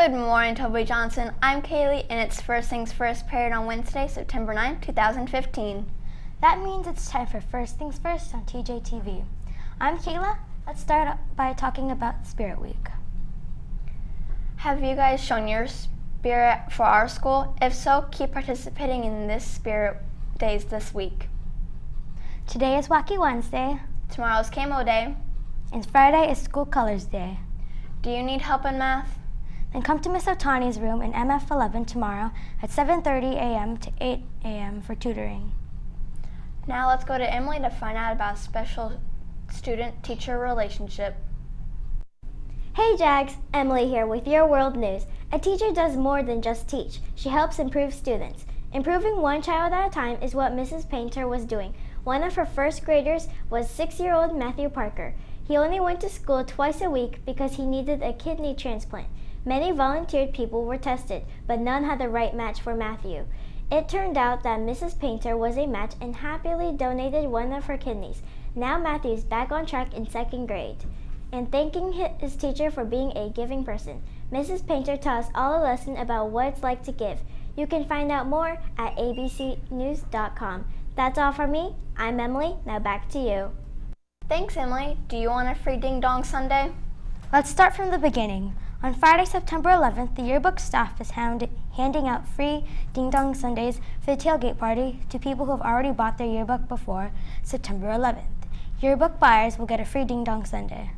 Good morning, Toby Johnson. I'm Kaylee, and it's First Things First period on Wednesday, September 9, 2015. That means it's time for First Things First on TJTV. I'm Kayla. Let's start by talking about Spirit Week. Have you guys shown your spirit for our school? If so, keep participating in this Spirit Days this week. Today is Wacky Wednesday. Tomorrow's Camo Day. And Friday is School Colors Day. Do you need help in math? Then come to Miss Otani's room in MF11 tomorrow at 7:30 a.m. to 8 a.m. for tutoring. Now let's go to Emily to find out about special student-teacher relationship. Hey Jags, Emily here with your world news. A teacher does more than just teach. She helps improve students. Improving one child at a time is what Mrs. Painter was doing. One of her first graders was 6-year-old Matthew Parker. He only went to school twice a week because he needed a kidney transplant. Many volunteered people were tested, but none had the right match for Matthew. It turned out that Mrs. Painter was a match and happily donated one of her kidneys. Now Matthew's back on track in 2nd grade and thanking his teacher for being a giving person. Mrs. Painter taught us all a lesson about what it's like to give. You can find out more at abcnews.com. That's all from me. I'm Emily. Now back to you. Thanks, Emily. Do you want a free Ding Dong Sunday? Let's start from the beginning. On Friday, September 11th, the yearbook staff is handing out free Ding Dong Sundays for the tailgate party to people who have already bought their yearbook before September 11th. Yearbook buyers will get a free Ding Dong Sunday.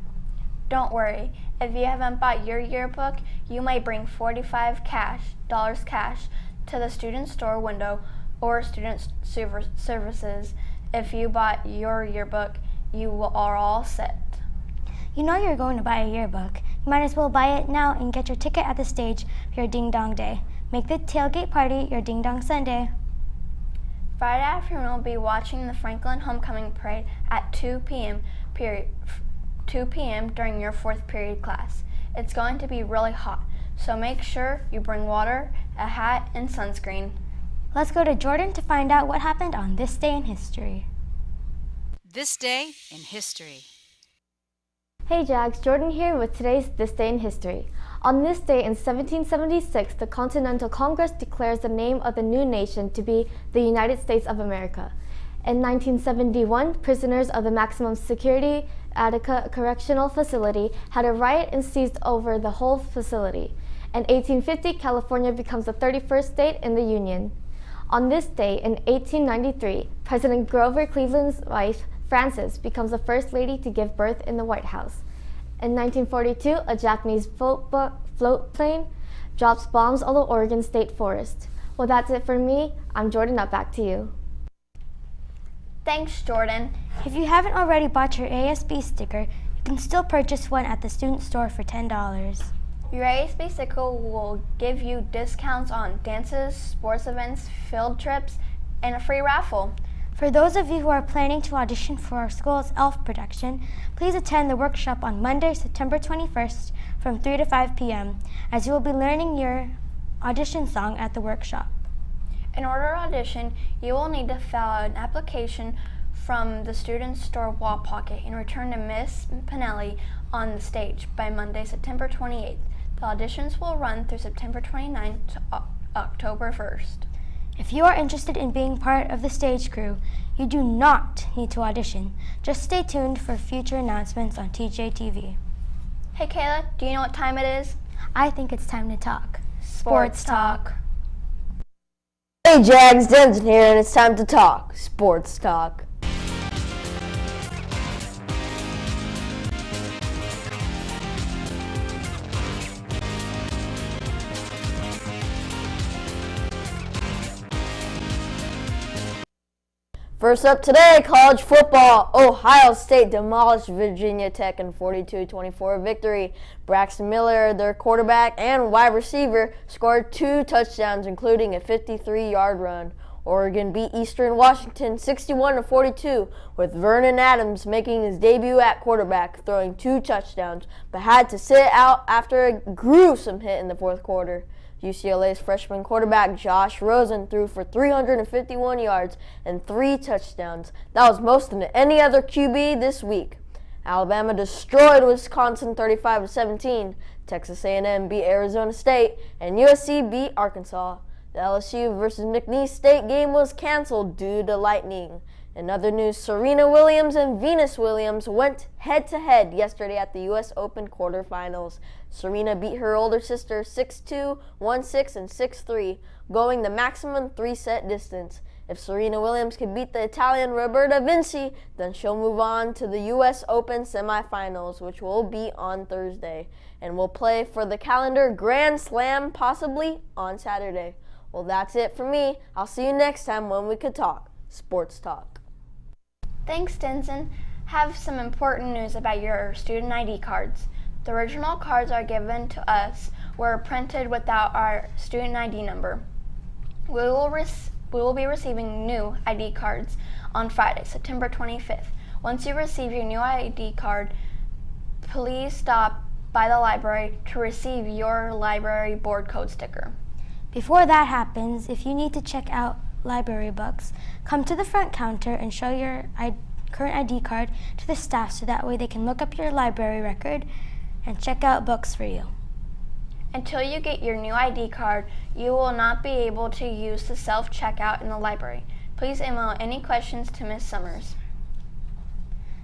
Don't worry. If you haven't bought your yearbook, you might bring $45 cash to the student store window or student services. If you bought your yearbook, you are all set. You know you're going to buy a yearbook. You might as well buy it now and get your ticket at the stage for your Ding Dong Day. Make the tailgate party your Ding Dong Sunday. Friday afternoon, we'll be watching the Franklin Homecoming Parade at 2 p.m. during your 4th period class. It's going to be really hot, so make sure you bring water, a hat, and sunscreen. Let's go to Jordan to find out what happened on this day in history. This Day in History. Hey Jags, Jordan here with today's This Day in History. On this day in 1776, the Continental Congress declares the name of the new nation to be the United States of America. In 1971, prisoners of the maximum security Attica Correctional Facility had a riot and seized over the whole facility. In 1850, California becomes the 31st state in the Union. On this day in 1893, President Grover Cleveland's wife, Frances, becomes the first lady to give birth in the White House. In 1942, a Japanese float plane drops bombs on the Oregon State Forest. Well, that's it for me. I'm Jordan. Now back to you. Thanks, Jordan. If you haven't already bought your ASB sticker, you can still purchase one at the student store for $10. Your ASB sticker will give you discounts on dances, sports events, field trips, and a free raffle. For those of you who are planning to audition for our school's ELF production, please attend the workshop on Monday, September 21st from 3 to 5 p.m. as you will be learning your audition song at the workshop. In order to audition, you will need to fill out an application from the student store wall pocket and return to Miss Pinelli on the stage by Monday, September 28th. The auditions will run through September 29th to October 1st. If you are interested in being part of the stage crew, you do not need to audition. Just stay tuned for future announcements on TJTV. Hey Kayla, do you know what time it is? I think it's time to talk. Sports Talk. Hey Jags, Denton here, and it's time to talk Sports Talk. First up today, college football. Ohio State demolished Virginia Tech in 42-24 victory. Braxton Miller, their quarterback and wide receiver, scored 2 touchdowns, including a 53-yard run. Oregon beat Eastern Washington 61-42, with Vernon Adams making his debut at quarterback, throwing 2 touchdowns, but had to sit out after a gruesome hit in the 4th quarter. UCLA's freshman quarterback Josh Rosen threw for 351 yards and 3 touchdowns. That was more than any other QB this week. Alabama destroyed Wisconsin 35-17. Texas A&M beat Arizona State, and USC beat Arkansas. The LSU versus McNeese State game was canceled due to lightning. In other news, Serena Williams and Venus Williams went head-to-head yesterday at the U.S. Open quarterfinals. Serena beat her older sister 6-2, 1-6, and 6-3, going the maximum 3-set distance. If Serena Williams can beat the Italian Roberta Vinci, then she'll move on to the U.S. Open semifinals, which will be on Thursday, and will play for the calendar Grand Slam possibly on Saturday. Well, that's it for me. I'll see you next time when we could talk sports talk. Thanks, Denson. Have some important news about your student ID cards. The original cards are given to us were printed without our student ID number. We will be receiving new ID cards on Friday, September 25th. Once you receive your new ID card, please stop by the library to receive your library board code sticker. Before that happens, if you need to check out library books, come to the front counter and show your current ID card to the staff so that way they can look up your library record and check out books for you. Until you get your new ID card, you will not be able to use the self-checkout in the library. Please email any questions to Ms. Summers.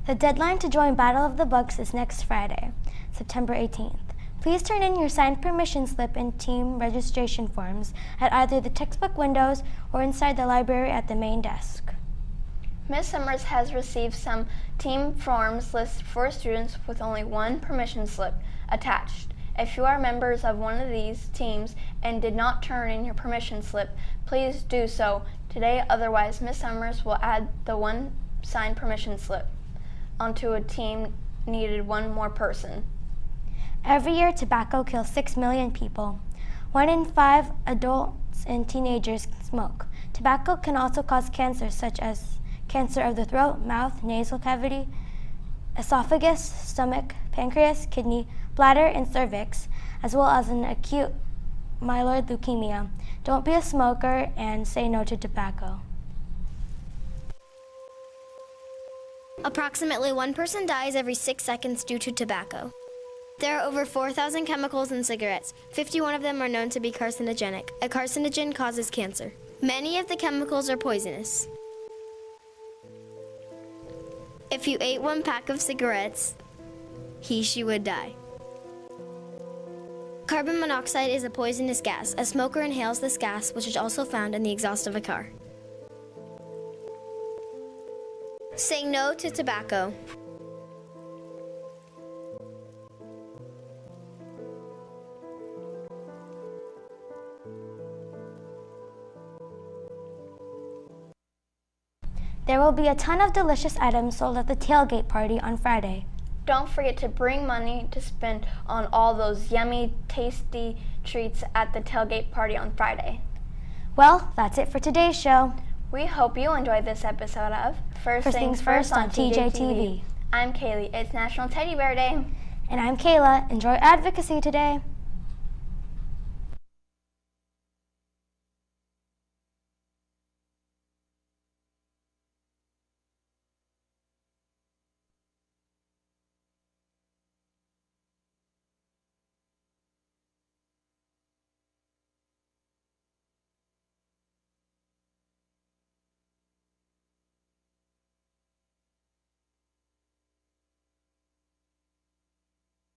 The deadline to join Battle of the Books is next Friday, September 18th. Please turn in your signed permission slip and team registration forms at either the textbook windows or inside the library at the main desk. Ms. Summers has received some team forms listed for students with only one permission slip attached. If you are members of one of these teams and did not turn in your permission slip, please do so today. Otherwise, Ms. Summers will add the one signed permission slip onto a team needed one more person. Every year, tobacco kills 6 million people. 1 in 5 adults and teenagers smoke. Tobacco can also cause cancer such as cancer of the throat, mouth, nasal cavity, esophagus, stomach, pancreas, kidney, bladder, and cervix, as well as an acute myeloid leukemia. Don't be a smoker and say no to tobacco. Approximately 1 person dies every 6 seconds due to tobacco. There are over 4,000 chemicals in cigarettes. 51 of them are known to be carcinogenic. A carcinogen causes cancer. Many of the chemicals are poisonous. If you ate 1 pack of cigarettes, she would die. Carbon monoxide is a poisonous gas. A smoker inhales this gas, which is also found in the exhaust of a car. Say no to tobacco. There will be a ton of delicious items sold at the tailgate party on Friday. Don't forget to bring money to spend on all those yummy, tasty treats at the tailgate party on Friday. Well, that's it for today's show. We hope you enjoyed this episode of First Things First on TJTV. I'm Kaylee. It's National Teddy Bear Day. And I'm Kayla. Enjoy advocacy today.